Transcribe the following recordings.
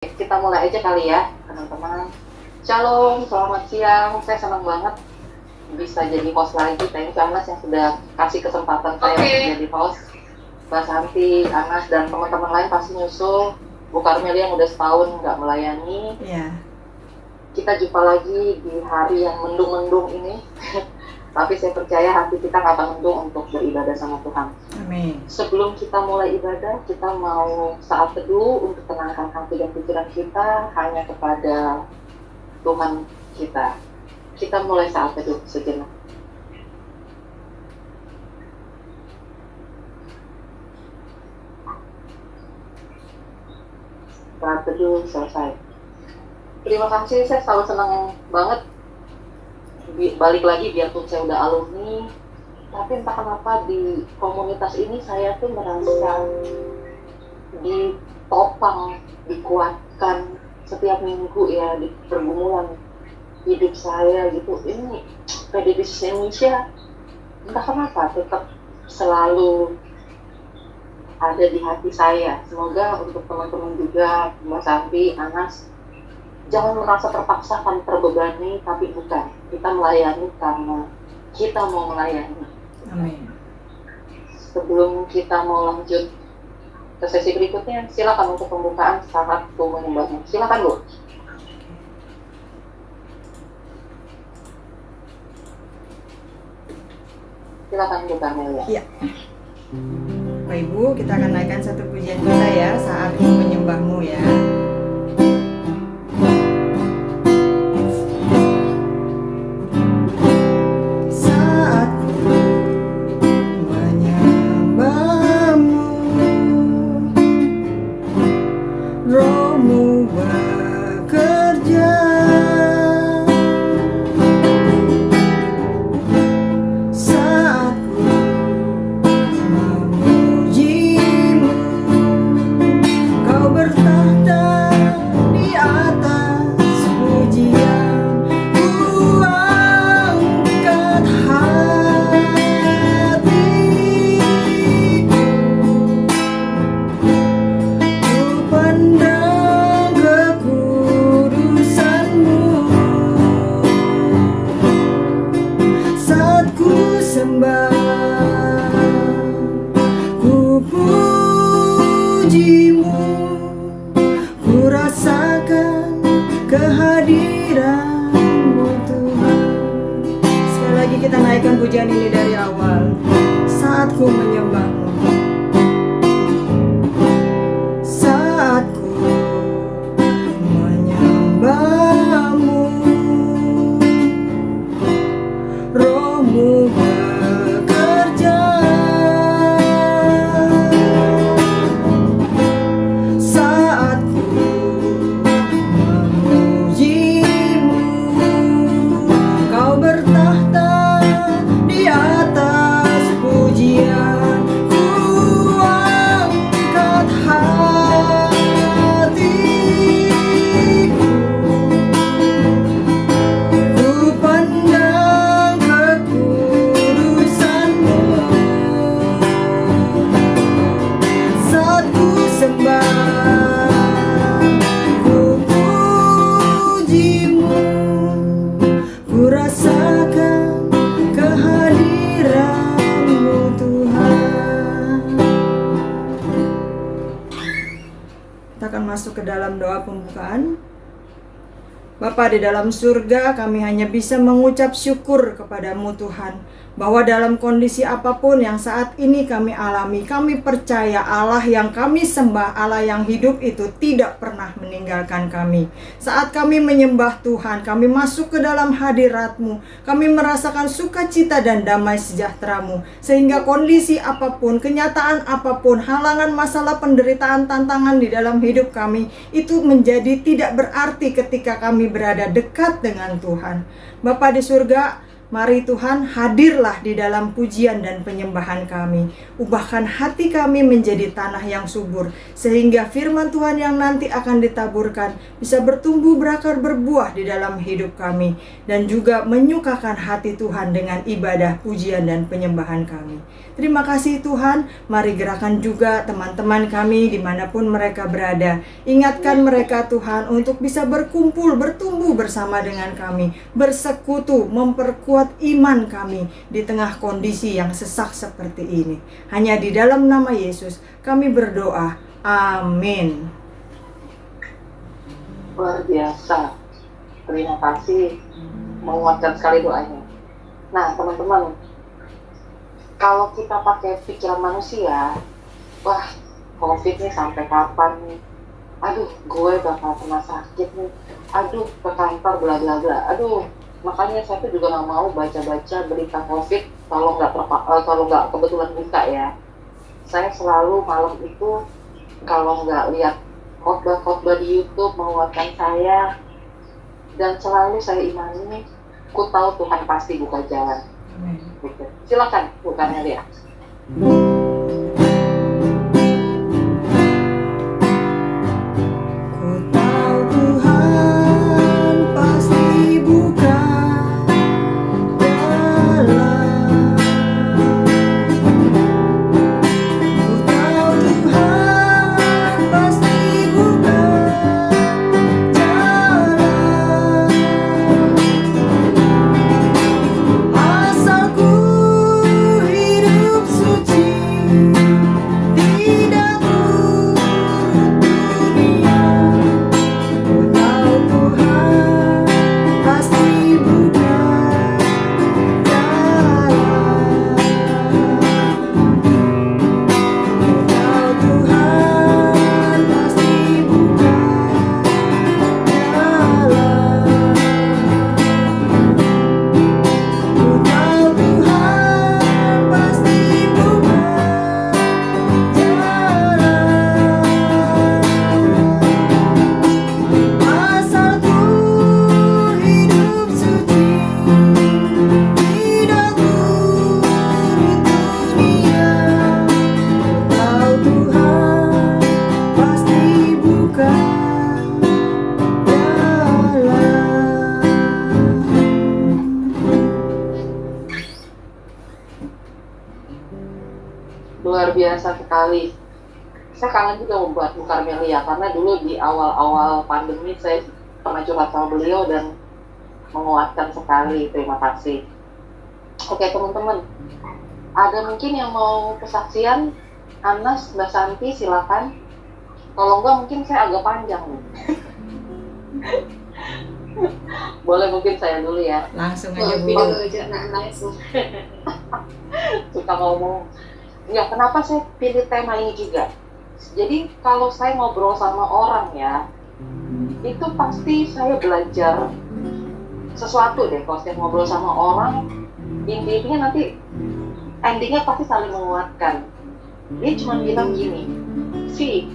Kita mulai aja kali ya, teman-teman. Shalom, selamat siang. Saya senang banget bisa jadi host lagi. Thank you Anas yang sudah kasih kesempatan saya untuk jadi host. Mbak Santi, Anas, dan teman-teman lain pasti nyusul. Bu Karmeli yang udah setahun nggak melayani. Yeah. Kita jumpa lagi di hari yang mendung-mendung ini. Tapi saya percaya hati kita nggak akan mendung untuk beribadah sama Tuhan. Amin. Sebelum kita mulai ibadah, kita mau saat teduh untuk tenangkan hati dan pikiran kita hanya kepada Tuhan kita. Kita mulai saat teduh sejenak. Saat teduh selesai. Terima kasih, saya selalu senang banget balik lagi biarpun saya udah alumni, tapi entah kenapa di komunitas ini saya tuh merasa ditopang, dikuatkan setiap minggu ya di pergumulan hidup saya gitu. Ini PDB Indonesia entah kenapa tetap selalu ada di hati saya. Semoga untuk teman-teman juga, Mbak Santi, Anas, jangan merasa terpaksa dan terbebani, tapi bukan. Kita melayani karena kita mau melayani. Amin. Sebelum kita mau lanjut ke sesi berikutnya, silakan untuk pembukaan saat Bu menyembahnya. Silakan Bu. Silakan Bu Karmelia. Iya. Bapak Ibu, kita akan naikkan satu pujian kita ya, Saat Ku Menyembahmu ya. Saat ku menyembahmu, Roh-Mu bekerja. Saat ku memujimu, Kau bertahta di atas pujian. Ku angkat hatiku, ku pandang kekudusan-Mu. Saat ku sembah, ku pujimu, ku rasakan kehadiran-Mu Tuhan. Sekali lagi kita naikkan pujian ini dari awal. Saat ku menyembahmu, saat ku menyembahmu, Roh-Mu bekerja. Saat ku memujimu, Kau bertahta di atas pujian. Ku angkat hatiku, ku pandang kekudusan-Mu. Saat ku sembah, ku pujimu, ku rasakan kehadiran-Mu Tuhan. Kita akan masuk ke dalam doa pembukaan. Bapa di dalam surga, kami hanya bisa mengucap syukur kepada-Mu Tuhan, bahwa dalam kondisi apapun yang saat ini kami alami, kami percaya Allah yang kami sembah, Allah yang hidup itu tidak pernah meninggalkan kami. Saat kami menyembah Tuhan, kami masuk ke dalam hadirat-Mu, kami merasakan sukacita dan damai sejahtera-Mu, sehingga kondisi apapun, kenyataan apapun, halangan, masalah, penderitaan, tantangan di dalam hidup kami, itu menjadi tidak berarti ketika kami berada dekat dengan Tuhan. Bapa di surga, Mari Tuhan, hadirlah di dalam pujian dan penyembahan kami. Ubahkan hati kami menjadi tanah yang subur, sehingga firman Tuhan yang nanti akan ditaburkan bisa bertumbuh berakar berbuah di dalam hidup kami, dan juga menyukakan hati Tuhan dengan ibadah, pujian, dan penyembahan kami. Terima kasih Tuhan. Mari gerakan juga teman-teman kami dimanapun mereka berada. Ingatkan mereka Tuhan untuk bisa berkumpul, bertumbuh bersama dengan kami, bersekutu, memperkuat iman kami di tengah kondisi yang sesak seperti ini. Hanya di dalam nama Yesus kami berdoa. Amin. Luar biasa. Terima kasih, menguatkan sekali doanya. Nah teman-teman, kalau kita pakai pikiran manusia, wah COVID nih sampai kapan nih? Aduh, gue bakal kena sakit nih. Aduh, ke kantor bla bla bla. Aduh, makanya saya tuh juga nggak mau baca-baca berita COVID kalau nggak kebetulan buka ya. Saya selalu malam itu kalau nggak lihat khotbah-khotbah di YouTube menguatkan saya, dan selalu saya imani, ku tahu Tuhan pasti buka jalan. Gitu. Silakan bukannya dia. Ku tahu Tuhan pasti buka jalan. Ku tahu Tuhan pasti buka jalan. Asal ku hidup suci, tidak turut dunia. Ku tahu Tuhan pasti buka jalan. Ku tahu Tuhan pasti buka jalan. Ku tahu Tuhan pasti buka jalan. Asal ku hidup suci, tidak turut dunia. Ku tahu Tuhan pasti buka jalan. Luar biasa sekali. Saya kangen juga membuat Bu Karmelia, karena dulu di awal-awal pandemi saya pernah curhat sama beliau dan menguatkan sekali. Terima kasih. Oke teman-teman, ada mungkin yang mau kesaksian? Anas, Mbak Santi, silakan. Kalau enggak mungkin saya agak panjang nih. Boleh mungkin saya dulu ya. Langsung aja Bu. Video aja langsung. Suka ngomong. Ya, kenapa saya pilih tema ini juga? Jadi kalau saya ngobrol sama orang ya, itu pasti saya belajar sesuatu deh. Kalau saya ngobrol sama orang, intinya nanti endingnya pasti saling menguatkan. Dia cuma bilang gini, sih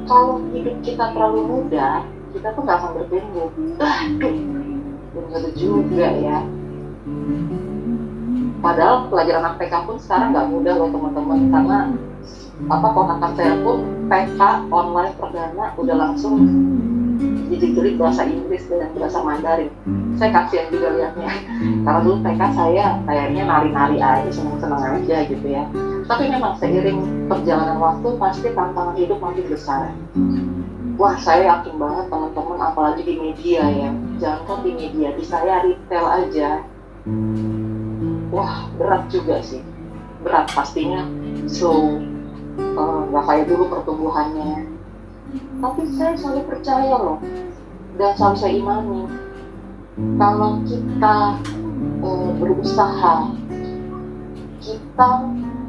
kalau hidup kita terlalu muda, kita tuh nggak akan bertumbuh. Aduh, begitu juga ya. Padahal pelajaran PK pun sekarang nggak mudah loh teman-teman, karena ponakan saya pun PK online perdana udah langsung dididik bahasa Inggris dan bahasa Mandarin. Saya kasihan juga lihatnya, karena dulu PK saya kayaknya nari-nari aja, seneng-seneng aja gitu ya. Tapi memang seiring perjalanan waktu pasti tantangan hidup makin besar. Wah, saya yakin banget teman-teman, apalagi di media ya, jangan di media, di saya retail aja. Wah, berat juga sih, berat pastinya, slow, nggak kayak dulu pertumbuhannya. Tapi saya selalu percaya loh, dan selalu saya imani, kalau kita berusaha, kita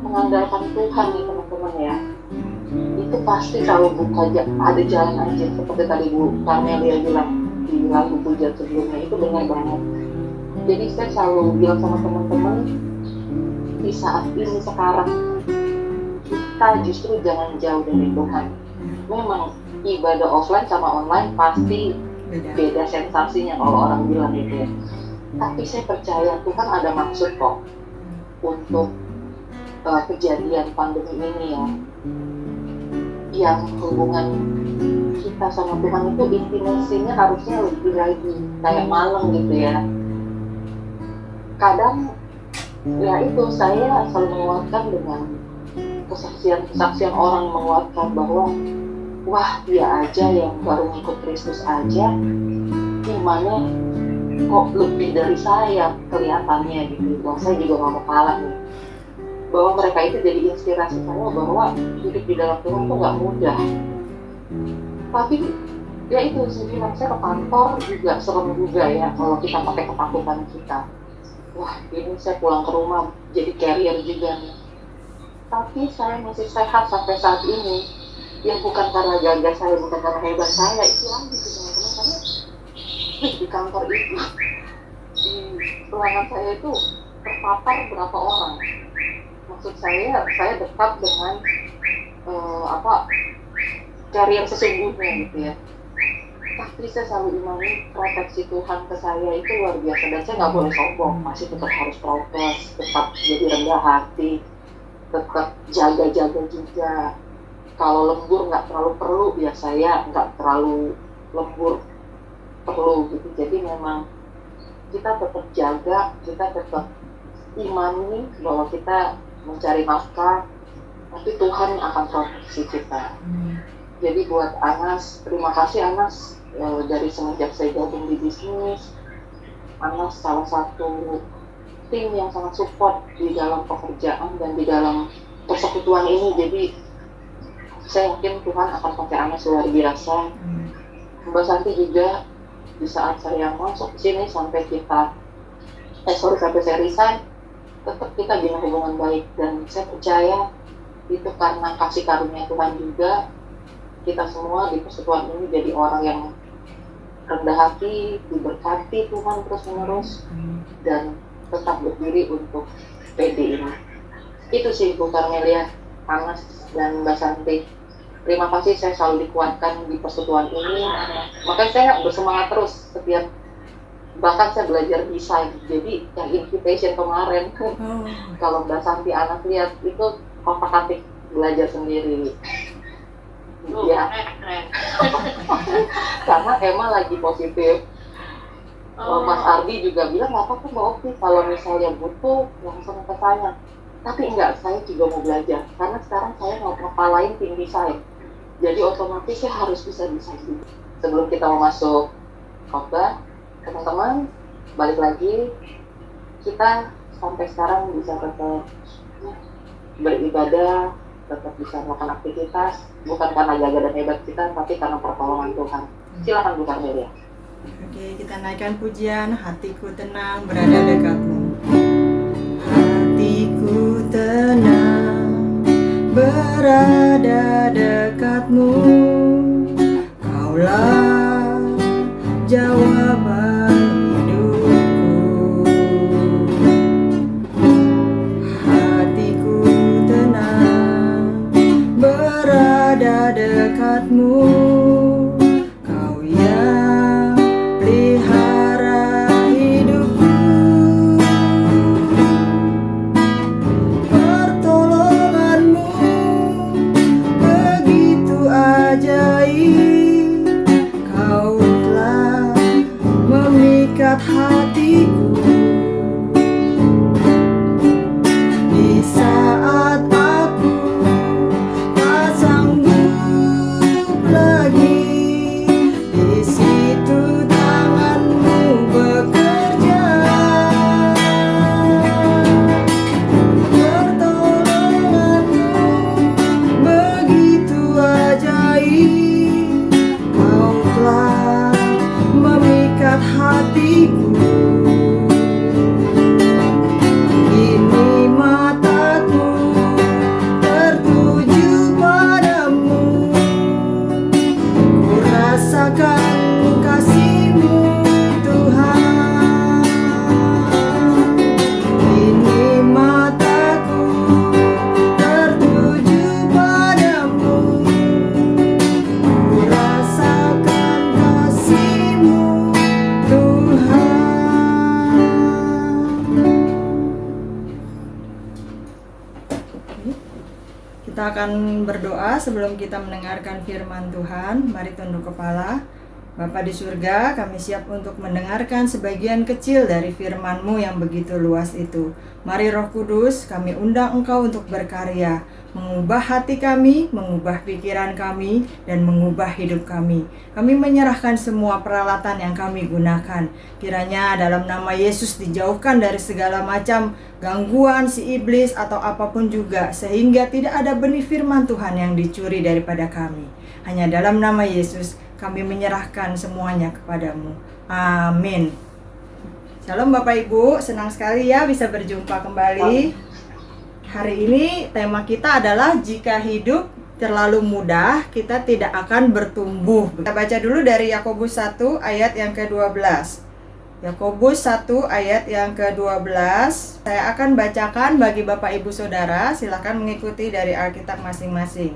mengandalkan Tuhan nih teman-teman ya, itu pasti kalau ada jalan aja, seperti tadi Bu Karmelia bilang di lagu pujian sebelumnya, itu benar banget. Jadi saya selalu bilang sama teman-teman, di saat ini sekarang kita justru jangan jauh dari Tuhan. Memang ibadah offline sama online pasti beda sensasinya kalau orang bilang gitu ya. Tapi saya percaya Tuhan ada maksud kok untuk kejadian pandemi ini ya. Yang hubungan kita sama Tuhan itu intimasinya harusnya lebih lagi kayak malam gitu ya. Kadang ya itu saya selalu menguatkan dengan kesaksian orang menguatkan bahwa wah dia aja yang baru ngikut Kristus aja imannya kok lebih dari saya kelihatannya gitu. Wah saya juga gak mau kalah nih, bahwa mereka itu jadi inspirasi saya bahwa hidup di dalam Tuhan tuh gak mudah. Tapi ya itu sendiri, saya ke kantor juga serem juga ya kalau kita pakai ketakutan kita. Wah ini saya pulang ke rumah jadi carrier juga nih. Tapi saya masih sehat sampai saat ini. Ya bukan karena gagah saya, bukan karena hebat saya, itu lagi tuh teman-teman. Karena di kantor itu, di ruangan saya itu terpapar berapa orang. Maksud saya dekat dengan carrier sesungguhnya gitu ya. Tapi saya selalu imani proteksi Tuhan ke saya itu luar biasa, dan saya nggak boleh sombong, masih tetap harus protes, tetap jadi rendah hati, tetap jaga-jaga juga. Kalau lembur nggak terlalu perlu, ya saya nggak terlalu lembur perlu gitu. Jadi memang kita tetap jaga, kita tetap imani bahwa kita mencari nafkah, tapi Tuhan akan proteksi kita. Jadi buat Anas, terima kasih Anas, dari semenjak saya gabung di bisnis, Anas salah satu tim yang sangat support di dalam pekerjaan dan di dalam persekutuan ini. Jadi saya yakin Tuhan akan pakai Anas luar biasa. Mbak Santi juga di saat saya masuk ke sini sampai saya resign, tetap kita bina hubungan baik, dan saya percaya itu karena kasih karunia Tuhan juga. Kita semua di persekutuan ini jadi orang yang rendah hati, diberkati Tuhan terus menerus, dan tetap berdiri untuk PD ini. Itu sih Bu Karmelia, Anas dan Mbak Santi. Terima kasih, saya selalu dikuatkan di persekutuan ini. Makanya saya bersemangat terus setiap, bahkan saya belajar desain. Jadi yang invitation kemarin, kalau Mbak Santi Anas lihat itu kotak-katik belajar sendiri. Ya, keren. Karena Emma lagi positif. Mas Ardi juga bilang nggak apa-apa Mbak Oki, kalau misalnya butuh langsung ke saya. Tapi enggak, saya juga mau belajar karena sekarang saya mau ngepalain tim desain. Jadi otomatis saya harus bisa desain dulu. Sebelum kita mau masuk khotbah, teman-teman balik lagi, kita sampai sekarang bisa tetap beribadah, tetap bisa melakukan aktivitas, bukan karena jaga dan hebat kita, tapi karena pertolongan Tuhan. Silakan Bu Karmelia. Oke, kita naikkan pujian Hatiku Tenang Berada Dekatmu. Hatiku tenang berada dekatmu, Kaulah jawaban hidupku. Hatiku tenang berada dekatmu, Kau yang pelihara hidupku. Pertolonganmu begitu ajaib, Kau telah memikat hatiku. Di saat aku tak sanggup lagi, di situ tanganmu bekerja. Pertolonganmu begitu ajaib, Kau telah memikat hatiku. Kini mataku tertuju padamu, ku rasakan kasih-Mu Tuhan. Kini mataku tertuju padamu, ku rasakan kasih-Mu Tuhan. Kita akan berdoa sebelum kita mendengarkan firman Tuhan. Mari tunduk kepala. Bapa di surga, kami siap untuk mendengarkan sebagian kecil dari firman-Mu yang begitu luas itu. Mari Roh Kudus, kami undang Engkau untuk berkarya, mengubah hati kami, mengubah pikiran kami, dan mengubah hidup kami. Kami menyerahkan semua peralatan yang kami gunakan. Kiranya dalam nama Yesus dijauhkan dari segala macam gangguan si iblis atau apapun juga, sehingga tidak ada benih firman Tuhan yang dicuri daripada kami. Hanya dalam nama Yesus kami menyerahkan semuanya kepadamu. Amin. Shalom Bapak Ibu, senang sekali ya bisa berjumpa kembali. Hari ini tema kita adalah jika hidup terlalu mudah, kita tidak akan bertumbuh. Kita baca dulu dari Yakobus 1 ayat yang ke-12. Yakobus 1 ayat yang ke-12. Saya akan bacakan bagi Bapak Ibu Saudara, silakan mengikuti dari Alkitab masing-masing.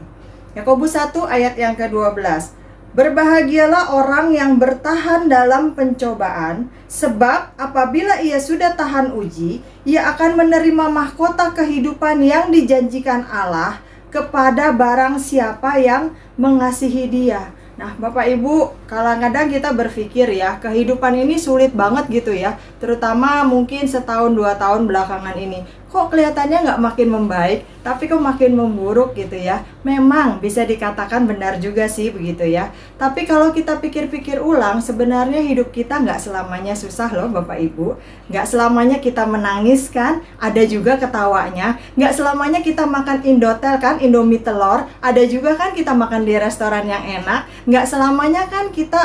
Yakobus 1 ayat yang ke-12. Berbahagialah orang yang bertahan dalam pencobaan, sebab apabila ia sudah tahan uji, ia akan menerima mahkota kehidupan yang dijanjikan Allah kepada barang siapa yang mengasihi Dia. Nah, Bapak Ibu, kadang-kadang kita berpikir ya, kehidupan ini sulit banget gitu ya, terutama mungkin setahun 2 tahun belakangan ini. Kok kelihatannya nggak makin membaik, tapi kok makin memburuk gitu ya. Memang bisa dikatakan benar juga sih begitu ya. Tapi kalau kita pikir-pikir ulang, sebenarnya hidup kita nggak selamanya susah loh Bapak Ibu. Nggak selamanya kita menangis kan, ada juga ketawanya. Nggak selamanya kita makan Indotel kan, Indomie telur. Ada juga kan kita makan di restoran yang enak. Nggak selamanya kan kita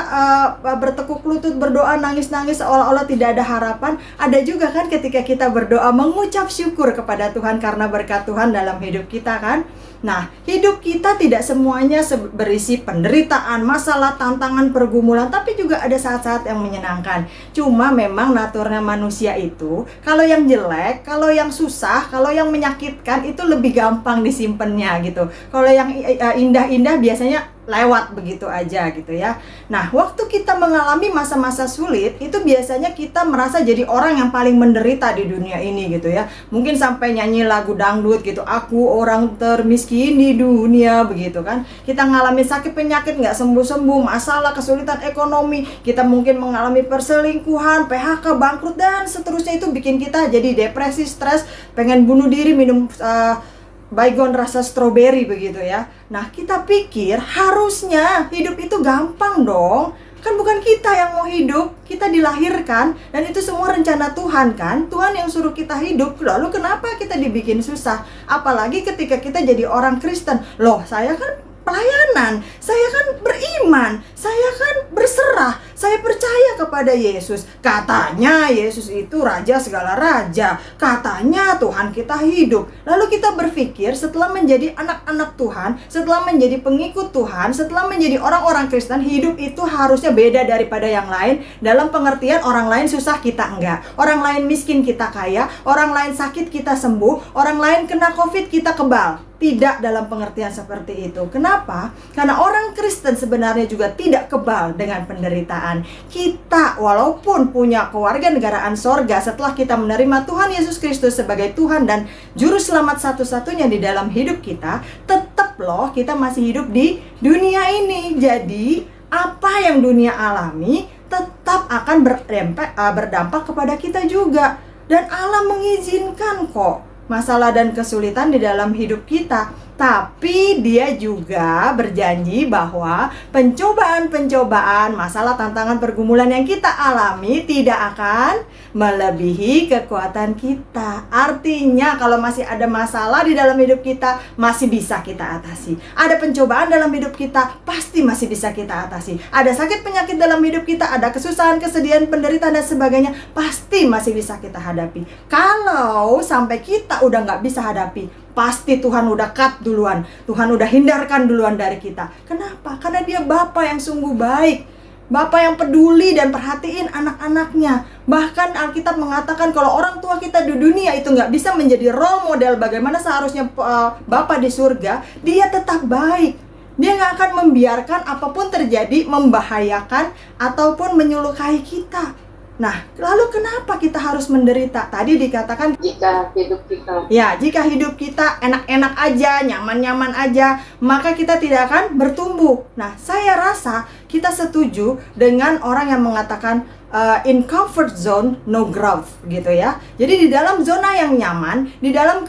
bertekuk lutut berdoa nangis-nangis seolah-olah tidak ada harapan. Ada juga kan ketika kita berdoa mengucap syukur kepada Tuhan karena berkat Tuhan dalam hidup kita kan. Nah, hidup kita tidak semuanya berisi penderitaan, masalah, tantangan, pergumulan, tapi juga ada saat-saat yang menyenangkan. Cuma memang naturnya manusia itu, kalau yang jelek, kalau yang susah, kalau yang menyakitkan itu lebih gampang disimpannya gitu. Kalau yang indah-indah biasanya lewat begitu aja gitu ya. Nah, waktu kita mengalami masa-masa sulit, itu biasanya kita merasa jadi orang yang paling menderita di dunia ini gitu ya. Mungkin sampai nyanyi lagu dangdut gitu, aku orang termiskin di dunia begitu kan. Kita ngalami sakit penyakit nggak sembuh-sembuh, masalah kesulitan ekonomi, kita mungkin mengalami perselingkuhan, PHK, bangkrut dan seterusnya. Itu bikin kita jadi depresi, stres, pengen bunuh diri, minum baygon rasa stroberi begitu ya. Nah, kita pikir harusnya hidup itu gampang dong. Kan bukan kita yang mau hidup, kita dilahirkan dan itu semua rencana Tuhan kan. Tuhan yang suruh kita hidup, lalu kenapa kita dibikin susah? Apalagi ketika kita jadi orang Kristen. Loh, saya kan pelayanan, saya kan beriman, saya kan berserah, saya percaya kepada Yesus. Katanya Yesus itu raja segala raja, katanya Tuhan kita hidup. Lalu kita berpikir setelah menjadi anak-anak Tuhan, setelah menjadi pengikut Tuhan, setelah menjadi orang-orang Kristen, hidup itu harusnya beda daripada yang lain. Dalam pengertian orang lain susah kita enggak, orang lain miskin kita kaya, orang lain sakit kita sembuh, orang lain kena COVID kita kebal. Tidak dalam pengertian seperti itu. Kenapa? Karena orang Kristen sebenarnya juga tidak kebal dengan penderitaan. Kita walaupun punya kewarganegaraan sorga setelah kita menerima Tuhan Yesus Kristus sebagai Tuhan dan Juru Selamat satu-satunya di dalam hidup kita, tetap loh kita masih hidup di dunia ini. Jadi apa yang dunia alami tetap akan berdampak kepada kita juga. Dan Allah mengizinkan kok masalah dan kesulitan di dalam hidup kita. Tapi Dia juga berjanji bahwa pencobaan-pencobaan, masalah, tantangan, pergumulan yang kita alami tidak akan melebihi kekuatan kita. Artinya kalau masih ada masalah di dalam hidup kita, masih bisa kita atasi. Ada pencobaan dalam hidup kita, pasti masih bisa kita atasi. Ada sakit penyakit dalam hidup kita, ada kesusahan, kesedihan, penderitaan dan sebagainya, pasti masih bisa kita hadapi. Kalau sampai kita udah nggak bisa hadapi, pasti Tuhan udah cut duluan, Tuhan udah hindarkan duluan dari kita. Kenapa? Karena Dia Bapa yang sungguh baik, Bapa yang peduli dan perhatiin anak-anaknya. Bahkan Alkitab mengatakan kalau orang tua kita di dunia itu nggak bisa menjadi role model bagaimana seharusnya Bapa di surga, Dia tetap baik. Dia nggak akan membiarkan apapun terjadi membahayakan ataupun menyulukai kita. Nah, lalu kenapa kita harus menderita? Tadi dikatakan, Jika hidup kita ya, jika hidup kita enak-enak aja, nyaman-nyaman aja, maka kita tidak akan bertumbuh. Nah, saya rasa kita setuju dengan orang yang mengatakan in comfort zone, no growth, gitu ya. Jadi di dalam zona yang nyaman, di dalam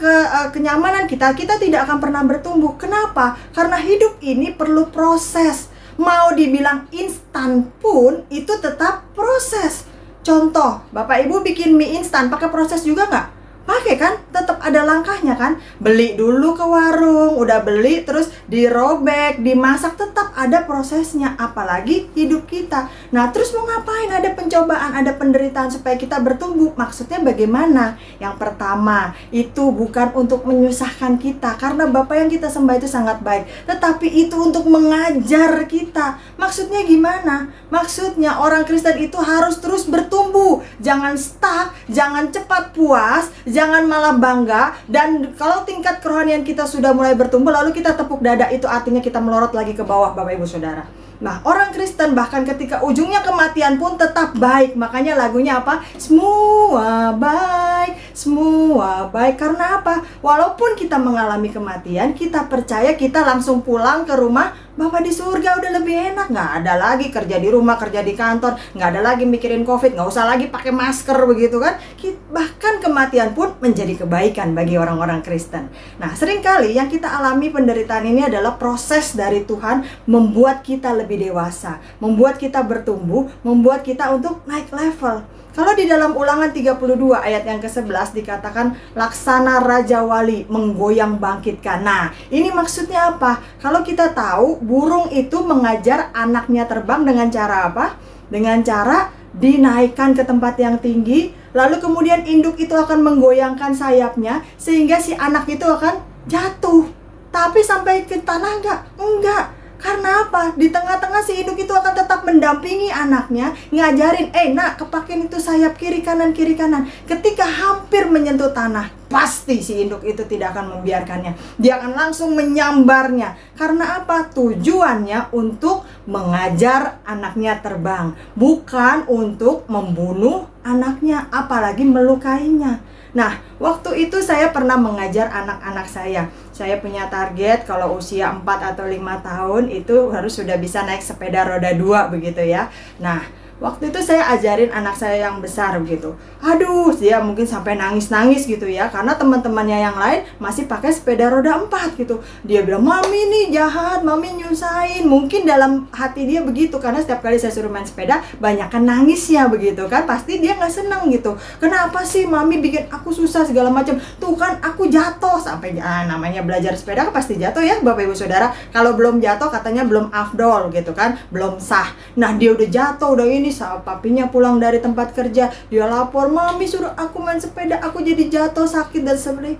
kenyamanan kita tidak akan pernah bertumbuh. Kenapa? Karena hidup ini perlu proses. Mau dibilang instan pun, itu tetap proses. Contoh, Bapak Ibu bikin mie instan pakai proses juga nggak? Pakai kan? Tetap ada langkahnya kan? Beli dulu ke warung, udah beli terus dirobek, dimasak, tetap ada prosesnya. Apalagi hidup kita. Nah, terus mau ngapain? Ada pencobaan, ada penderitaan supaya kita bertumbuh. Maksudnya bagaimana? Yang pertama, itu bukan untuk menyusahkan kita, karena Bapa yang kita sembah itu sangat baik. Tetapi itu untuk mengajar kita. Maksudnya gimana? Maksudnya orang Kristen itu harus terus bertumbuh. Jangan stuck, jangan cepat puas, jangan malah bangga. Dan kalau tingkat kerohanian kita sudah mulai bertumbuh, lalu kita tepuk dada, itu artinya kita melorot lagi ke bawah, Bapak Ibu Saudara. Nah, orang Kristen bahkan ketika ujungnya kematian pun tetap baik. Makanya lagunya apa? Semua baik, semua baik. Karena apa? Walaupun kita mengalami kematian, kita percaya kita langsung pulang ke rumah Bapak di surga. Udah lebih enak, nggak ada lagi kerja di rumah, kerja di kantor, nggak ada lagi mikirin COVID, nggak usah lagi pakai masker begitu kan. Bahkan kematian pun menjadi kebaikan bagi orang-orang Kristen. Nah, seringkali yang kita alami penderitaan ini adalah proses dari Tuhan membuat kita lebih dewasa, membuat kita bertumbuh, membuat kita untuk naik level. Kalau di dalam Ulangan 32 ayat yang ke-11 dikatakan laksana Raja Wali menggoyang bangkitkan. Nah, ini maksudnya apa? Kalau kita tahu burung itu mengajar anaknya terbang dengan cara apa? Dengan cara dinaikkan ke tempat yang tinggi, lalu kemudian induk itu akan menggoyangkan sayapnya sehingga si anak itu akan jatuh. Tapi sampai ke tanah enggak. Karena apa? Di tengah-tengah si induk itu akan tetap mendampingi anaknya, ngajarin, nak, kepakin itu sayap kiri kanan. Ketika hampir menyentuh tanah, pasti si induk itu tidak akan membiarkannya. Dia akan langsung menyambarnya. Karena apa? Tujuannya untuk mengajar anaknya terbang, bukan untuk membunuh anaknya, apalagi melukainya. Nah, waktu itu saya pernah mengajar anak-anak saya. Saya punya target kalau usia 4 atau 5 tahun itu harus sudah bisa naik sepeda roda 2 begitu ya. Nah, waktu itu saya ajarin anak saya yang besar begitu. Aduh, dia mungkin sampai nangis-nangis gitu ya, karena teman-temannya yang lain masih pakai sepeda roda 4 gitu. Dia bilang, "Mami nih jahat, Mami nyusahin." Mungkin dalam hati dia begitu, karena setiap kali saya suruh main sepeda, banyakan nangisnya begitu kan. Pasti dia nggak seneng gitu. Kenapa sih Mami bikin aku susah segala macam? Tuh kan aku jatuh. Sampai namanya belajar sepeda kan pasti jatuh ya Bapak Ibu Saudara. Kalau belum jatuh katanya belum afdol gitu kan, belum sah. Nah, dia udah jatuh, udah ini, saat papinya pulang dari tempat kerja, dia lapor, "Mami suruh aku main sepeda, aku jadi jatuh, sakit dan sebagainya."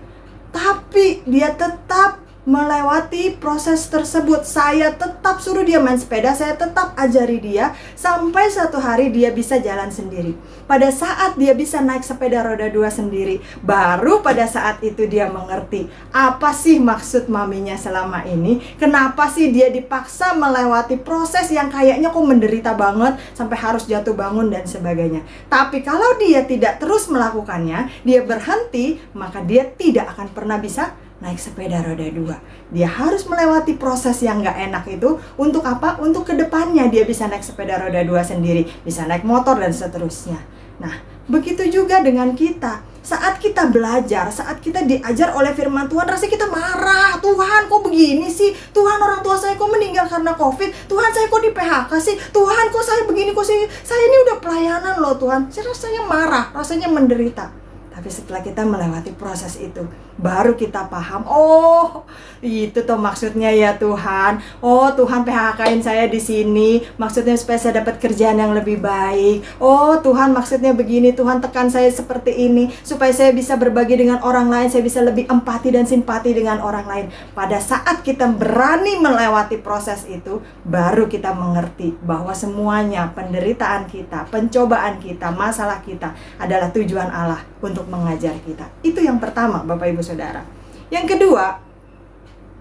Tapi dia tetap melewati proses tersebut. Saya tetap suruh dia main sepeda, saya tetap ajari dia, sampai satu hari dia bisa jalan sendiri. Pada saat dia bisa naik sepeda roda 2 sendiri, baru pada saat itu dia mengerti apa sih maksud maminya selama ini. Kenapa sih dia dipaksa melewati proses yang kayaknya kok menderita banget sampai harus jatuh bangun dan sebagainya. Tapi kalau dia tidak terus melakukannya, dia berhenti, maka dia tidak akan pernah bisa naik sepeda roda 2. Dia harus melewati proses yang gak enak itu. Untuk apa? Untuk kedepannya dia bisa naik sepeda roda 2 sendiri, bisa naik motor dan seterusnya. Nah, begitu juga dengan kita. Saat kita belajar, saat kita diajar oleh firman Tuhan, rasanya kita marah. Tuhan kok begini sih? Tuhan, orang tua saya kok meninggal karena COVID? Tuhan, saya kok di PHK sih? Tuhan, kok saya begini? Kok saya ini udah pelayanan loh Tuhan. Saya rasanya marah, rasanya menderita. Tapi setelah kita melewati proses itu, baru kita paham, oh itu tuh maksudnya ya Tuhan. Oh Tuhan PHK-in saya di sini, maksudnya supaya saya dapat kerjaan yang lebih baik. Oh Tuhan maksudnya begini, Tuhan tekan saya seperti ini, supaya saya bisa berbagi dengan orang lain, saya bisa lebih empati dan simpati dengan orang lain. Pada saat kita berani melewati proses itu, baru kita mengerti bahwa semuanya, penderitaan kita, pencobaan kita, masalah kita adalah tujuan Allah untuk mengajar kita. Itu yang pertama Bapak Ibu Saudara. Yang kedua,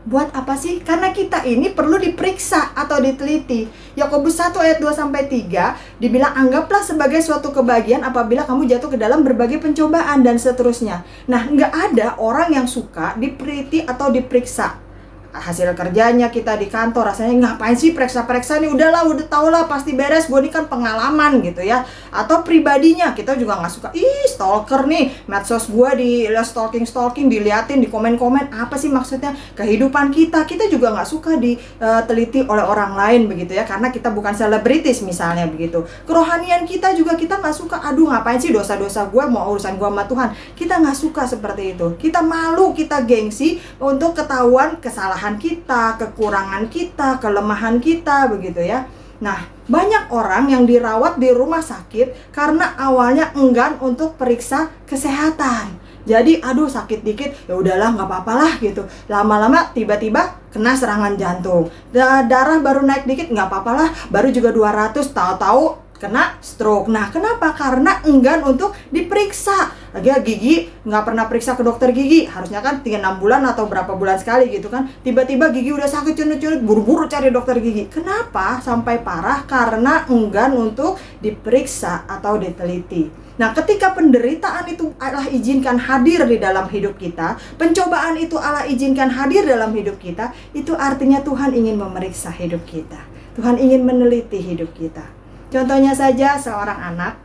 Buat apa sih? Karena kita ini perlu diperiksa atau diteliti. Yakobus 1 ayat 2-3 dibilang, anggaplah sebagai suatu kebahagiaan apabila kamu jatuh ke dalam berbagai pencobaan dan seterusnya. Nah, nggak ada orang yang suka diteliti atau diperiksa. Hasil kerjanya kita di kantor rasanya ngapain sih periksa-periksa nih, udahlah, udah tau lah pasti beres, gue ini kan pengalaman gitu ya. Atau pribadinya kita juga nggak suka, stalker nih, medsos gue di stalking diliatin, di komen-komen, apa sih maksudnya kehidupan kita juga nggak suka diteliti oleh orang lain begitu ya, karena kita bukan selebritis misalnya begitu. Kerohanian kita juga kita nggak suka, aduh ngapain sih dosa-dosa gue, mau urusan gue sama Tuhan, kita nggak suka seperti itu. Kita malu, kita gengsi untuk ketahuan kesalahan kita, kekurangan kita, kelemahan kita begitu ya. Nah, banyak orang yang dirawat di rumah sakit karena awalnya enggan untuk periksa kesehatan. Jadi, aduh sakit dikit, ya udahlah nggak apa-apa lah gitu. Lama-lama tiba-tiba kena serangan jantung. Darah baru naik dikit, nggak apa-apa lah, baru juga 200, tahu-tahu kena stroke. Nah, kenapa? Karena enggan untuk diperiksa. Lagi gigi, nggak pernah periksa ke dokter gigi. Harusnya kan 6 bulan atau berapa bulan sekali gitu kan. Tiba-tiba gigi udah sakit cunut-cunut, buru-buru cari dokter gigi. Kenapa sampai parah? Karena enggan untuk diperiksa atau diteliti. Nah, ketika penderitaan itu Allah izinkan hadir di dalam hidup kita, pencobaan itu Allah izinkan hadir dalam hidup kita, itu artinya Tuhan ingin memeriksa hidup kita. Tuhan ingin meneliti hidup kita. Contohnya saja, seorang anak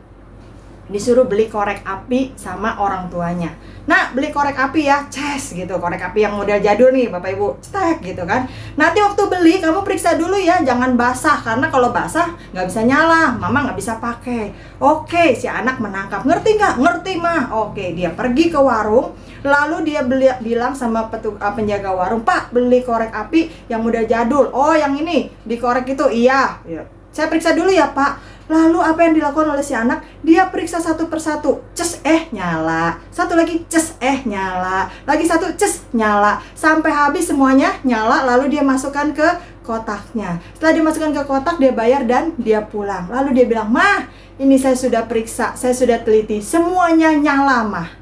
disuruh beli korek api sama orang tuanya. Nah, beli korek api ya, gitu, korek api yang model jadul nih Bapak Ibu, gitu kan. Nanti waktu beli kamu periksa dulu ya, jangan basah, karena kalau basah nggak bisa nyala, mama nggak bisa pakai. Oke, si anak menangkap, ngerti nggak? Ngerti mah. Oke, dia pergi ke warung, lalu dia bilang sama penjaga warung, Pak, beli korek api yang model jadul. Oh, yang ini dikorek itu, iya. Saya periksa dulu ya Pak. Lalu apa yang dilakukan oleh si anak? Dia periksa satu persatu. Nyala. Satu lagi, nyala. Lagi satu, nyala. Sampai habis semuanya nyala, lalu dia masukkan ke kotaknya. Setelah dimasukkan ke kotak, dia bayar dan dia pulang. Lalu dia bilang, Mah, ini saya sudah periksa, saya sudah teliti, semuanya nyala Mah.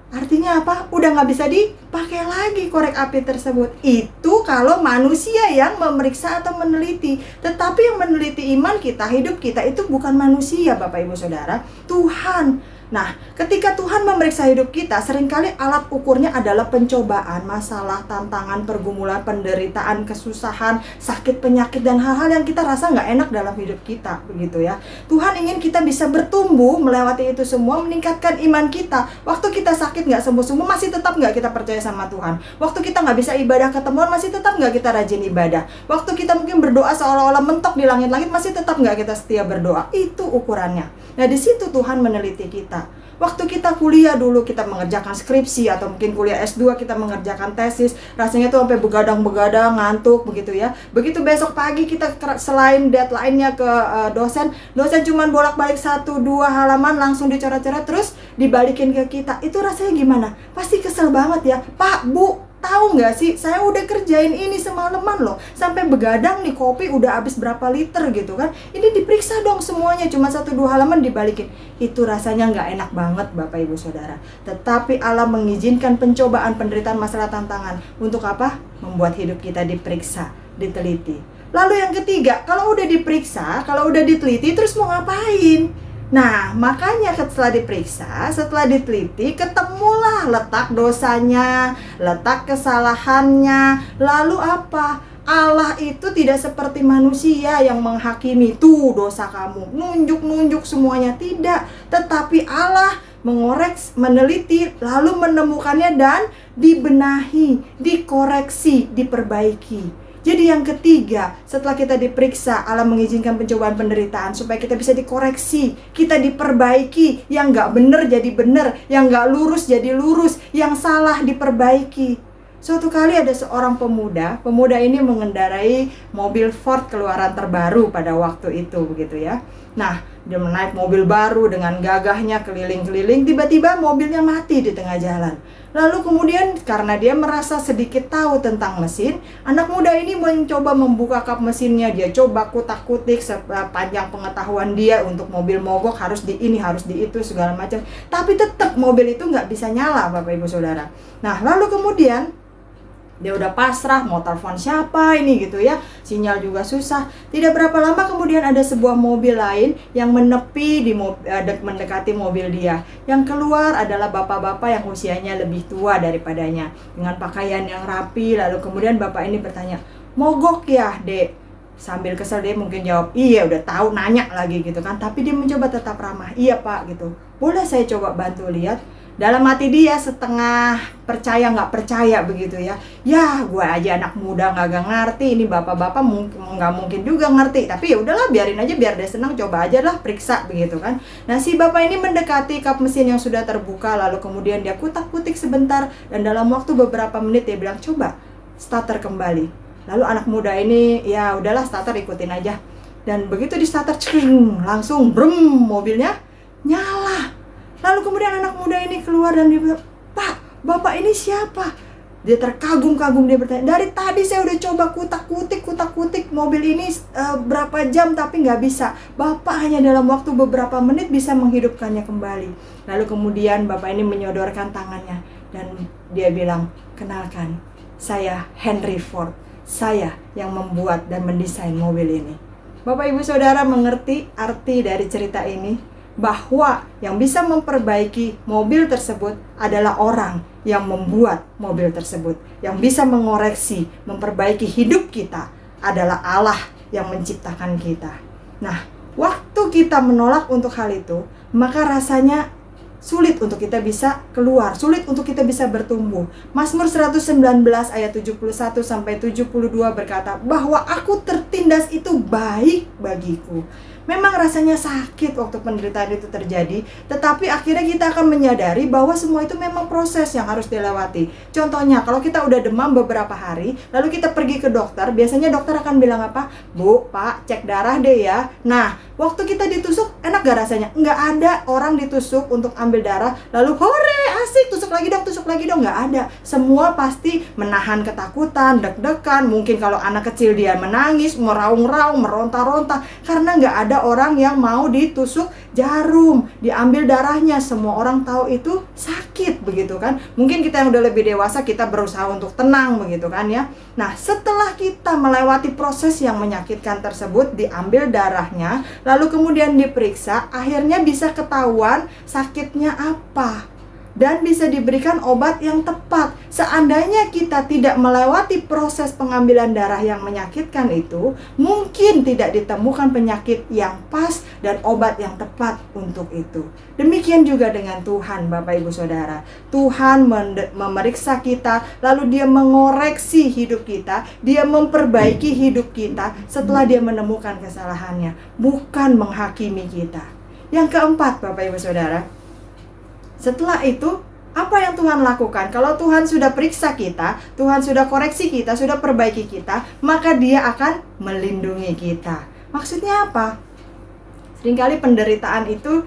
Artinya apa? Udah nggak bisa dipakai lagi korek api tersebut. Itu kalau manusia yang memeriksa atau meneliti. Tetapi yang meneliti iman kita, hidup kita, itu bukan manusia Bapak Ibu Saudara, Tuhan. Nah, ketika Tuhan memeriksa hidup kita, seringkali alat ukurnya adalah pencobaan, masalah, tantangan, pergumulan, penderitaan, kesusahan, sakit, penyakit, dan hal-hal yang kita rasa nggak enak dalam hidup kita, begitu ya. Tuhan ingin kita bisa bertumbuh melewati itu semua, meningkatkan iman kita. Waktu kita sakit nggak sembuh-sembuh, masih tetap nggak kita percaya sama Tuhan. Waktu kita nggak bisa ibadah ketemuan, masih tetap nggak kita rajin ibadah. Waktu kita mungkin berdoa seolah-olah mentok di langit-langit, masih tetap nggak kita setia berdoa. Itu ukurannya. Nah, di situ Tuhan meneliti kita. Waktu kita kuliah dulu, kita mengerjakan skripsi, atau mungkin kuliah S2 kita mengerjakan tesis, rasanya tuh sampai begadang-begadang, ngantuk begitu ya. Begitu besok pagi kita selain deadline-nya ke dosen cuman bolak-balik 1-2 halaman langsung dicoret-coret terus dibalikin ke kita. Itu rasanya gimana? Pasti kesel banget ya. Pak, Bu, tahu nggak sih, saya udah kerjain ini semalaman loh, sampai begadang nih, kopi udah habis berapa liter gitu kan. Ini diperiksa dong semuanya, cuma 1-2 halaman dibalikin. Itu rasanya nggak enak banget Bapak Ibu Saudara. Tetapi Allah mengizinkan pencobaan, penderitaan, masalah, tantangan. Untuk apa? Membuat hidup kita diperiksa, diteliti. Lalu yang ketiga, kalau udah diperiksa, kalau udah diteliti, terus mau ngapain? Nah, makanya setelah diperiksa, setelah diteliti, ketemulah letak dosanya, letak kesalahannya. Lalu apa? Allah itu tidak seperti manusia yang menghakimi, tuh dosa kamu, nunjuk-nunjuk semuanya. Tidak, tetapi Allah mengorek, meneliti, lalu menemukannya dan dibenahi, dikoreksi, diperbaiki. Jadi yang ketiga, setelah kita diperiksa, Allah mengizinkan pencobaan, penderitaan supaya kita bisa dikoreksi, kita diperbaiki. Yang gak benar jadi benar, yang gak lurus jadi lurus, yang salah diperbaiki. Suatu kali ada seorang pemuda ini mengendarai mobil Ford keluaran terbaru pada waktu itu begitu ya. Nah, dia menaik mobil baru dengan gagahnya keliling-keliling, tiba-tiba mobilnya mati di tengah jalan. Lalu kemudian karena dia merasa sedikit tahu tentang mesin, anak muda ini mencoba membuka kap mesinnya. Dia coba kutak-kutik sepanjang pengetahuan dia untuk mobil mogok, harus di ini, harus di itu, segala macam. Tapi tetap mobil itu nggak bisa nyala Bapak Ibu Saudara. Nah, lalu kemudian Dia udah pasrah, mau telepon siapa ini gitu ya, sinyal juga susah. Tidak berapa lama kemudian ada sebuah mobil lain yang menepi mendekati mobil dia. Yang keluar adalah bapak-bapak yang usianya lebih tua daripadanya, dengan pakaian yang rapi. Lalu kemudian bapak ini bertanya, "Mogok ya, Dek?" Sambil kesel dia mungkin jawab, "Iya, udah tahu, nanya lagi," gitu kan. Tapi dia mencoba tetap ramah, "Iya Pak," gitu. "Boleh saya coba bantu lihat?" Dalam hati dia setengah percaya nggak percaya begitu ya. Ya gue aja anak muda nggak ngerti, ini bapak-bapak nggak mungkin juga ngerti. Tapi ya udahlah, biarin aja, biar dia senang, coba aja lah, periksa begitu kan. Nah, si bapak ini mendekati kap mesin yang sudah terbuka. Lalu kemudian dia kutak-kutik sebentar, dan dalam waktu beberapa menit dia bilang, "Coba starter kembali." Lalu anak muda ini, ya udahlah, starter, ikutin aja. Dan begitu di starter, langsung brum, mobilnya nyala. Lalu kemudian anak muda ini keluar dan dia bilang, "Pak, Bapak ini siapa?" Dia terkagum-kagum, dia bertanya, "Dari tadi saya udah coba kutak-kutik mobil ini berapa jam tapi nggak bisa. Bapak hanya dalam waktu beberapa menit bisa menghidupkannya kembali." Lalu kemudian Bapak ini menyodorkan tangannya dan dia bilang, "Kenalkan, saya Henry Ford. Saya yang membuat dan mendesain mobil ini." Bapak Ibu Saudara mengerti arti dari cerita ini? Bahwa yang bisa memperbaiki mobil tersebut adalah orang yang membuat mobil tersebut. Yang bisa mengoreksi, memperbaiki hidup kita adalah Allah yang menciptakan kita. Nah, waktu kita menolak untuk hal itu, maka rasanya sulit untuk kita bisa keluar, sulit untuk kita bisa bertumbuh. Mazmur 119 ayat 71 sampai 72 berkata bahwa aku tertindas itu baik bagiku. Memang rasanya sakit waktu penderitaan itu terjadi, tetapi akhirnya kita akan menyadari bahwa semua itu memang proses yang harus dilewati. Contohnya, kalau kita udah demam beberapa hari, lalu kita pergi ke dokter, biasanya dokter akan bilang apa? "Bu, Pak, cek darah deh ya." Nah, waktu kita ditusuk, enak gak rasanya? Nggak ada orang ditusuk untuk ambil darah, lalu hore, asik, tusuk lagi dong, nggak ada. Semua pasti menahan ketakutan, deg-degan, mungkin kalau anak kecil dia menangis, meraung-raung, meronta-ronta, karena nggak ada orang yang mau ditusuk jarum, diambil darahnya. Semua orang tahu itu sakit begitu kan. Mungkin kita yang udah lebih dewasa, kita berusaha untuk tenang begitu kan ya. Nah, setelah kita melewati proses yang menyakitkan tersebut, diambil darahnya, lalu kemudian diperiksa, akhirnya bisa ketahuan sakitnya apa dan bisa diberikan obat yang tepat. Seandainya kita tidak melewati proses pengambilan darah yang menyakitkan itu, mungkin tidak ditemukan penyakit yang pas dan obat yang tepat untuk itu. Demikian juga dengan Tuhan, Bapak Ibu Saudara. Tuhan memeriksa kita, lalu Dia mengoreksi hidup kita, Dia memperbaiki hidup kita setelah Dia menemukan kesalahannya, bukan menghakimi kita. Yang keempat, Bapak Ibu Saudara, setelah itu, apa yang Tuhan lakukan? Kalau Tuhan sudah periksa kita, Tuhan sudah koreksi kita, sudah perbaiki kita, maka Dia akan melindungi kita. Maksudnya apa? Seringkali penderitaan itu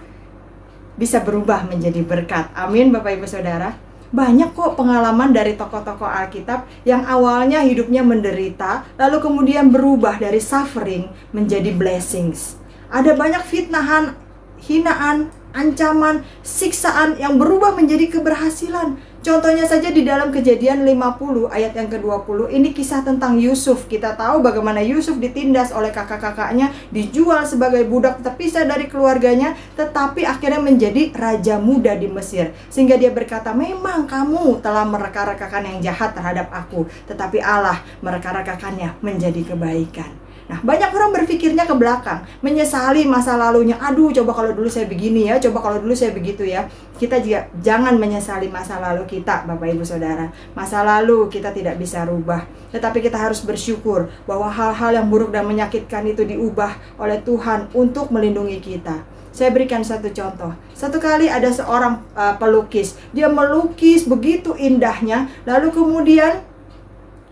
bisa berubah menjadi berkat. Amin, Bapak Ibu Saudara. Banyak kok pengalaman dari tokoh-tokoh Alkitab yang awalnya hidupnya menderita, lalu kemudian berubah dari suffering menjadi blessings. Ada banyak fitnahan, hinaan, ancaman, siksaan yang berubah menjadi keberhasilan. Contohnya saja di dalam Kejadian 50 ayat yang ke-20. Ini kisah tentang Yusuf. Kita tahu bagaimana Yusuf ditindas oleh kakak-kakaknya, dijual sebagai budak, terpisah dari keluarganya, tetapi akhirnya menjadi raja muda di Mesir. Sehingga dia berkata, "Memang kamu telah mereka-rekakan yang jahat terhadap aku, tetapi Allah mereka-rekakannya menjadi kebaikan." Nah, banyak orang berpikirnya ke belakang, menyesali masa lalunya. "Aduh, coba kalau dulu saya begini ya, coba kalau dulu saya begitu ya." Kita juga jangan menyesali masa lalu kita, Bapak Ibu Saudara. Masa lalu kita tidak bisa rubah, tetapi kita harus bersyukur bahwa hal-hal yang buruk dan menyakitkan itu diubah oleh Tuhan untuk melindungi kita. Saya berikan satu contoh. Satu kali ada seorang pelukis. Dia melukis begitu indahnya, lalu kemudian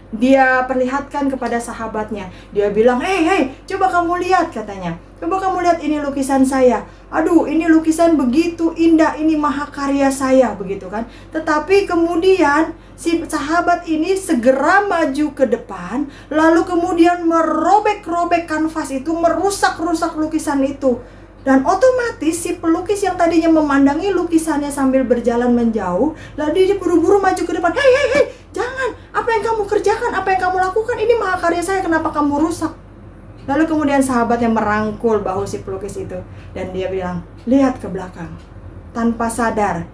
dia perlihatkan kepada sahabatnya. Dia bilang, Hei, coba kamu lihat," katanya. "Coba kamu lihat ini lukisan saya. Aduh, ini lukisan begitu indah, ini mahakarya saya," begitu kan. Tetapi kemudian si sahabat ini segera maju ke depan, lalu kemudian merobek-robek kanvas itu, merusak-rusak lukisan itu. Dan otomatis si pelukis yang tadinya memandangi lukisannya sambil berjalan menjauh, lalu dia buru-buru maju ke depan. Hei, jangan, apa Apa yang kamu kerjakan, apa yang kamu lakukan, ini mahakarya saya, kenapa kamu rusak? Lalu kemudian sahabatnya merangkul bahu si pelukis itu, dan dia bilang, lihat ke belakang. Tanpa sadar,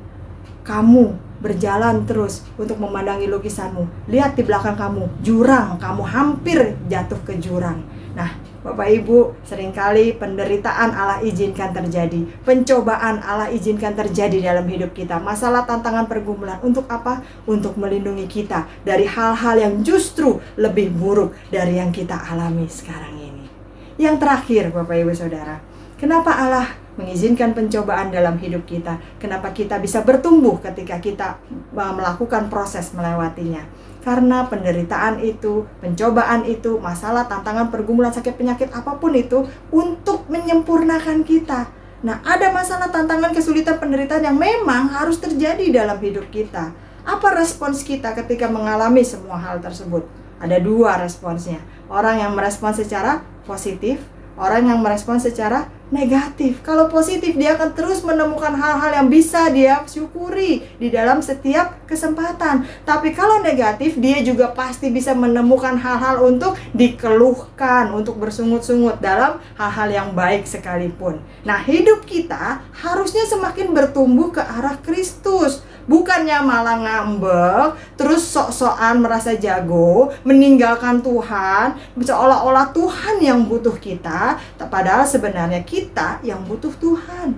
kamu berjalan terus untuk memandangi lukisanmu. Lihat di belakang kamu, jurang, kamu hampir jatuh ke jurang. Nah, Bapak Ibu, seringkali penderitaan Allah izinkan terjadi, pencobaan Allah izinkan terjadi dalam hidup kita. Masalah, tantangan, pergumulan, untuk apa? Untuk melindungi kita dari hal-hal yang justru lebih buruk dari yang kita alami sekarang ini. Yang terakhir, Bapak Ibu Saudara, kenapa Allah mengizinkan pencobaan dalam hidup kita? Kenapa kita bisa bertumbuh ketika kita melakukan proses melewatinya? Karena penderitaan itu, pencobaan itu, masalah, tantangan, pergumulan, sakit, penyakit, apapun itu untuk menyempurnakan kita. Nah, ada masalah, tantangan, kesulitan, penderitaan yang memang harus terjadi dalam hidup kita. Apa respons kita ketika mengalami semua hal tersebut? Ada dua responsnya. Orang yang merespons secara positif, orang yang merespons secara negatif. Kalau positif, dia akan terus menemukan hal-hal yang bisa dia syukuri di dalam setiap kesempatan. Tapi kalau negatif, dia juga pasti bisa menemukan hal-hal untuk dikeluhkan, untuk bersungut-sungut dalam hal-hal yang baik sekalipun. Nah, hidup kita harusnya semakin bertumbuh ke arah Kristus. Bukannya malah ngambek, terus sok-sokan merasa jago, meninggalkan Tuhan, seolah-olah Tuhan yang butuh kita, padahal sebenarnya kita yang butuh Tuhan.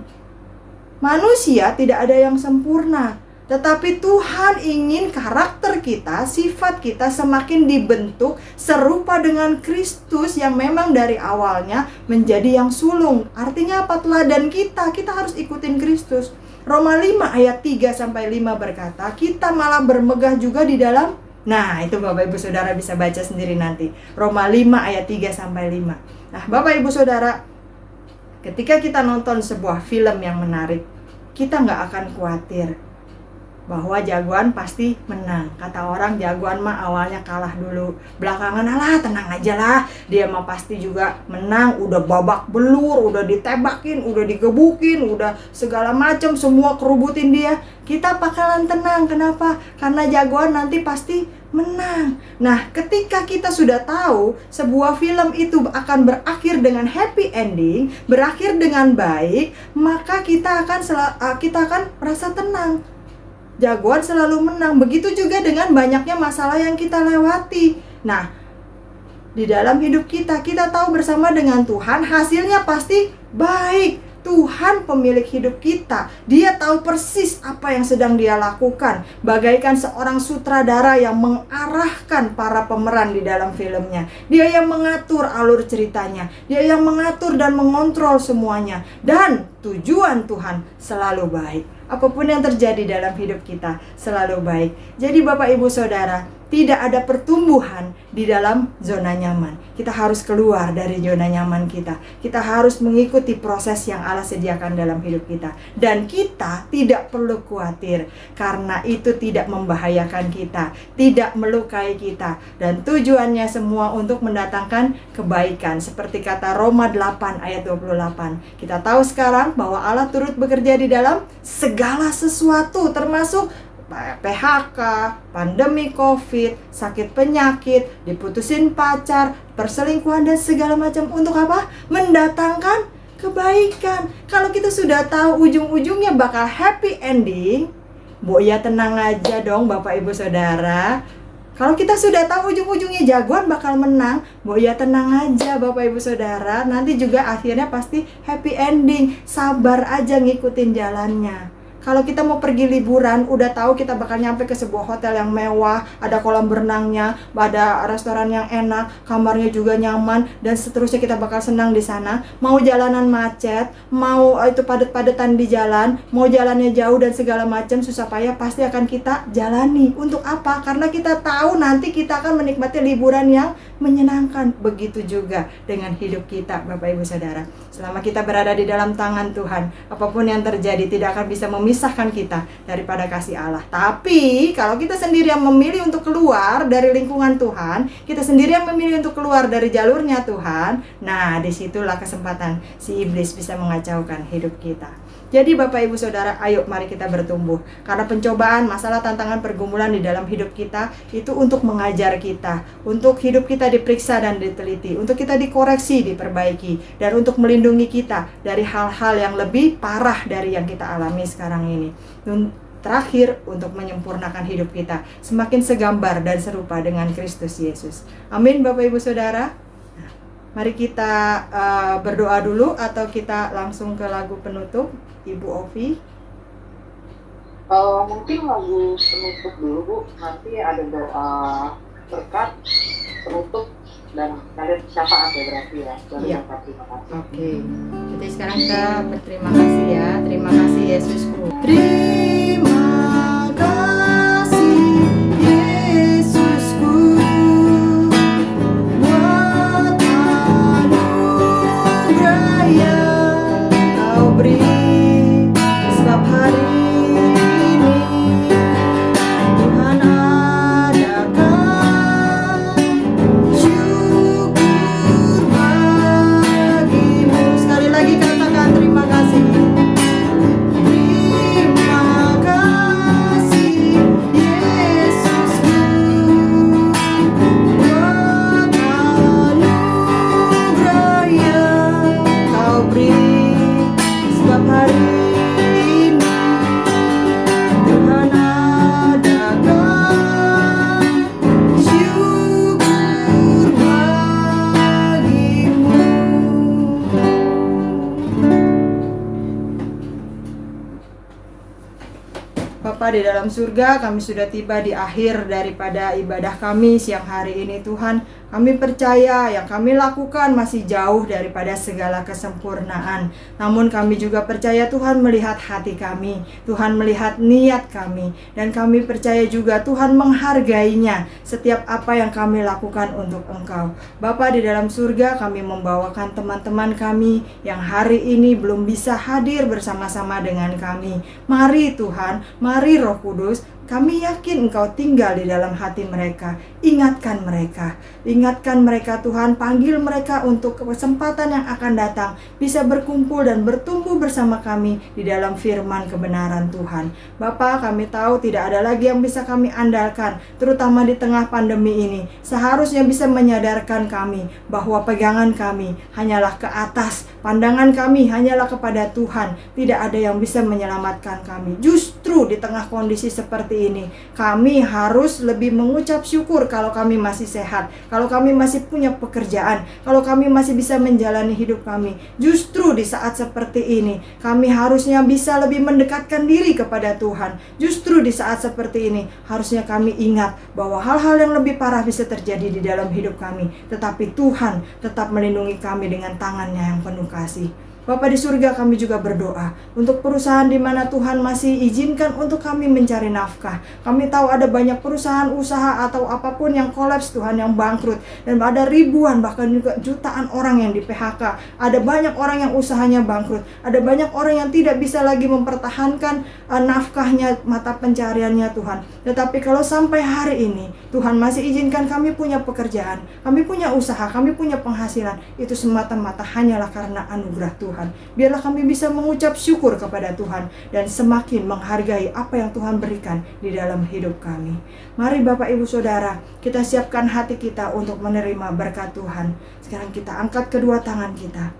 Manusia tidak ada yang sempurna, tetapi Tuhan ingin karakter kita, sifat kita semakin dibentuk serupa dengan Kristus yang memang dari awalnya menjadi yang sulung. Artinya apa? Teladan kita harus ikutin Kristus. Roma 5 ayat 3-5 berkata, kita malah bermegah juga di dalam. Nah, itu Bapak Ibu Saudara bisa baca sendiri nanti. Roma 5 ayat 3-5. Nah, Bapak Ibu Saudara, ketika kita nonton sebuah film yang menarik, kita nggak akan khawatir bahwa jagoan pasti menang. Kata orang, jagoan mah awalnya kalah dulu, belakangan alah tenang aja lah, dia mah pasti juga menang. Udah babak belur, udah ditebakin, udah digebukin, udah segala macam, semua kerubutin dia, kita bakalan tenang. Kenapa? Karena jagoan nanti pasti menang. Nah, ketika kita sudah tahu sebuah film itu akan berakhir dengan happy ending, berakhir dengan baik, maka kita akan merasa tenang. Jagoan selalu menang. Begitu juga dengan banyaknya masalah yang kita lewati. Nah, di dalam hidup kita tahu bersama dengan Tuhan hasilnya pasti baik. Tuhan pemilik hidup kita. Dia tahu persis apa yang sedang dia lakukan. Bagaikan seorang sutradara yang mengarahkan para pemeran di dalam filmnya. Dia yang mengatur alur ceritanya. Dia yang mengatur dan mengontrol semuanya. Dan tujuan Tuhan selalu baik. Apapun yang terjadi dalam hidup kita selalu baik. Jadi Bapak Ibu Saudara, tidak ada pertumbuhan di dalam zona nyaman. Kita harus keluar dari zona nyaman kita. Kita harus mengikuti proses yang Allah sediakan dalam hidup kita. Dan kita tidak perlu khawatir, karena itu tidak membahayakan kita, tidak melukai kita. Dan tujuannya semua untuk mendatangkan kebaikan. Seperti kata Roma 8 ayat 28. Kita tahu sekarang bahwa Allah turut bekerja di dalam segala sesuatu, termasuk PHK, pandemi COVID, sakit penyakit, diputusin pacar, perselingkuhan dan segala macam. Untuk apa? Mendatangkan kebaikan. Kalau kita sudah tahu ujung-ujungnya bakal happy ending, ya tenang aja dong Bapak Ibu Saudara. Kalau kita sudah tahu ujung-ujungnya jagoan bakal menang, ya tenang aja Bapak Ibu Saudara. Nanti juga akhirnya pasti happy ending. Sabar aja ngikutin jalannya. Kalau kita mau pergi liburan, udah tahu kita bakal nyampe ke sebuah hotel yang mewah, ada kolam berenangnya, ada restoran yang enak, kamarnya juga nyaman, dan seterusnya kita bakal senang di sana. Mau jalanan macet, mau itu padat-padatan di jalan, mau jalannya jauh dan segala macam susah payah, pasti akan kita jalani. Untuk apa? Karena kita tahu nanti kita akan menikmati liburan yang menyenangkan. Begitu juga dengan hidup kita, Bapak Ibu Saudara. Selama kita berada di dalam tangan Tuhan, apapun yang terjadi tidak akan bisa memisahkan kita daripada kasih Allah. Tapi kalau kita sendiri yang memilih untuk keluar dari lingkungan Tuhan, kita sendiri yang memilih untuk keluar dari jalurnya Tuhan, nah disitulah kesempatan si iblis bisa mengacaukan hidup kita. Jadi Bapak Ibu Saudara, ayo mari kita bertumbuh. Karena pencobaan, masalah, tantangan, pergumulan di dalam hidup kita itu untuk mengajar kita, untuk hidup kita diperiksa dan diteliti, untuk kita dikoreksi, diperbaiki, dan untuk melindungi kita dari hal-hal yang lebih parah dari yang kita alami sekarang ini. Terakhir, untuk menyempurnakan hidup kita semakin segambar dan serupa dengan Kristus Yesus. Amin Bapak Ibu Saudara. Nah, mari kita berdoa dulu, atau kita langsung ke lagu penutup, Ibu Ovi. Mungkin lagu penutup dulu Bu, nanti ada doa berkat penutup dan kalian syafaat ya berarti ya. Iya. Terima kasih. Oke. Jadi sekarang kita berterima kasih ya. Terima kasih Yesusku. Terima kasih Yesusku buat anugerah yang Kau beri. Sebab hari ini Tuhan adakan syukur bagimu. Sekali lagi katakan terima kasih. Terima kasih Yesusku buat anugerah yang Kau beri. Sebab hari ini Tuhan adakan syukur bagimu. Bapa di dalam surga, kami sudah tiba di akhir daripada ibadah kami siang hari ini Tuhan. Kami percaya yang kami lakukan masih jauh daripada segala kesempurnaan. Namun kami juga percaya Tuhan melihat hati kami, Tuhan melihat niat kami, dan kami percaya juga Tuhan menghargainya setiap apa yang kami lakukan untuk Engkau. Bapa di dalam surga, kami membawakan teman-teman kami yang hari ini belum bisa hadir bersama-sama dengan kami. Mari Tuhan, mari Roh Kudus, kami yakin Engkau tinggal di dalam hati mereka. Ingatkan mereka Tuhan, panggil mereka untuk kesempatan yang akan datang, bisa berkumpul dan bertumbuh bersama kami di dalam firman kebenaran Tuhan. Bapa, kami tahu tidak ada lagi yang bisa kami andalkan, terutama di tengah pandemi ini. Seharusnya bisa menyadarkan kami bahwa pegangan kami hanyalah ke atas, pandangan kami hanyalah kepada Tuhan. Tidak ada yang bisa menyelamatkan kami. Justru di tengah kondisi seperti ini, kami harus lebih mengucap syukur kalau kami masih sehat, kalau kami masih punya pekerjaan, kalau kami masih bisa menjalani hidup kami. Justru di saat seperti ini, kami harusnya bisa lebih mendekatkan diri kepada Tuhan. Justru di saat seperti ini, harusnya kami ingat bahwa hal-hal yang lebih parah bisa terjadi di dalam hidup kami, tetapi Tuhan tetap melindungi kami dengan tangannya yang penuh kasih. Bapa di surga, kami juga berdoa untuk perusahaan di mana Tuhan masih izinkan untuk kami mencari nafkah. Kami tahu ada banyak perusahaan, usaha atau apapun yang kolaps Tuhan, yang bangkrut. Dan ada ribuan bahkan juga jutaan orang yang di PHK. Ada banyak orang yang usahanya bangkrut. Ada banyak orang yang tidak bisa lagi mempertahankan nafkahnya, mata pencariannya Tuhan. Tetapi kalau sampai hari ini Tuhan masih izinkan kami punya pekerjaan, kami punya usaha, kami punya penghasilan, itu semata-mata hanyalah karena anugerah Tuhan. Biarlah kami bisa mengucap syukur kepada Tuhan dan semakin menghargai apa yang Tuhan berikan di dalam hidup kami. Mari Bapak Ibu Saudara, kita siapkan hati kita untuk menerima berkat Tuhan. Sekarang kita angkat kedua tangan kita.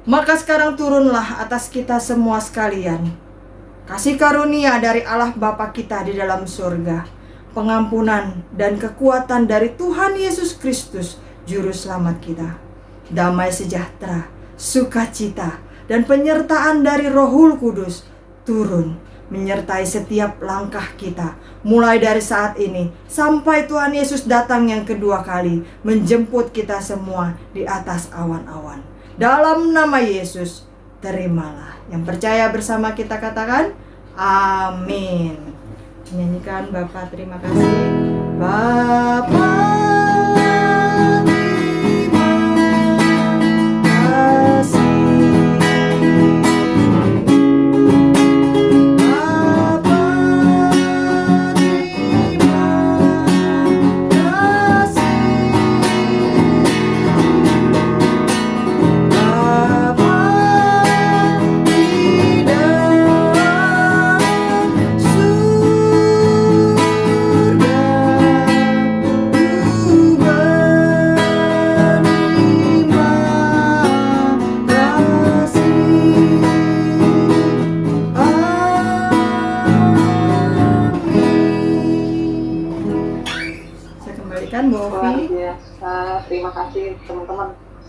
Maka sekarang turunlah atas kita semua sekalian kasih karunia dari Allah Bapa kita di dalam surga, pengampunan dan kekuatan dari Tuhan Yesus Kristus, Juru Selamat kita, damai sejahtera, sukacita, dan penyertaan dari Rohul Kudus turun menyertai setiap langkah kita, mulai dari saat ini sampai Tuhan Yesus datang yang kedua kali menjemput kita semua di atas awan-awan. Dalam nama Yesus, terimalah. Yang percaya bersama kita katakan amin. Nyanyikan Bapa terima kasih. Bapa terima kasih.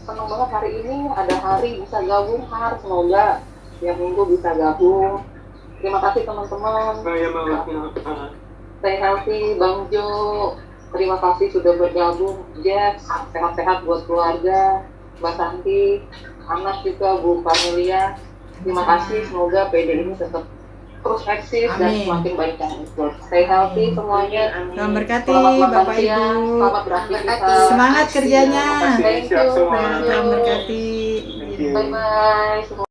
senang banget hari ini ada hari bisa gabung Har, semoga tiap minggu bisa gabung. Terima kasih teman-teman. Stay healthy, Bang Jo. Terima kasih sudah bergabung. Jeff, sehat-sehat buat keluarga. Mbak Santi, anak juga Bu Cornelia. Terima kasih, semoga PD ini tetap terus eksis dan Amin. semakin banyak yang ikut. Stay healthy semuanya. Tuhan berkati Selamat makan Bapak siang, Ibu. selamat beraktivitas. Semangat kerjanya. Thank you. Tuhan berkati. Bye bye.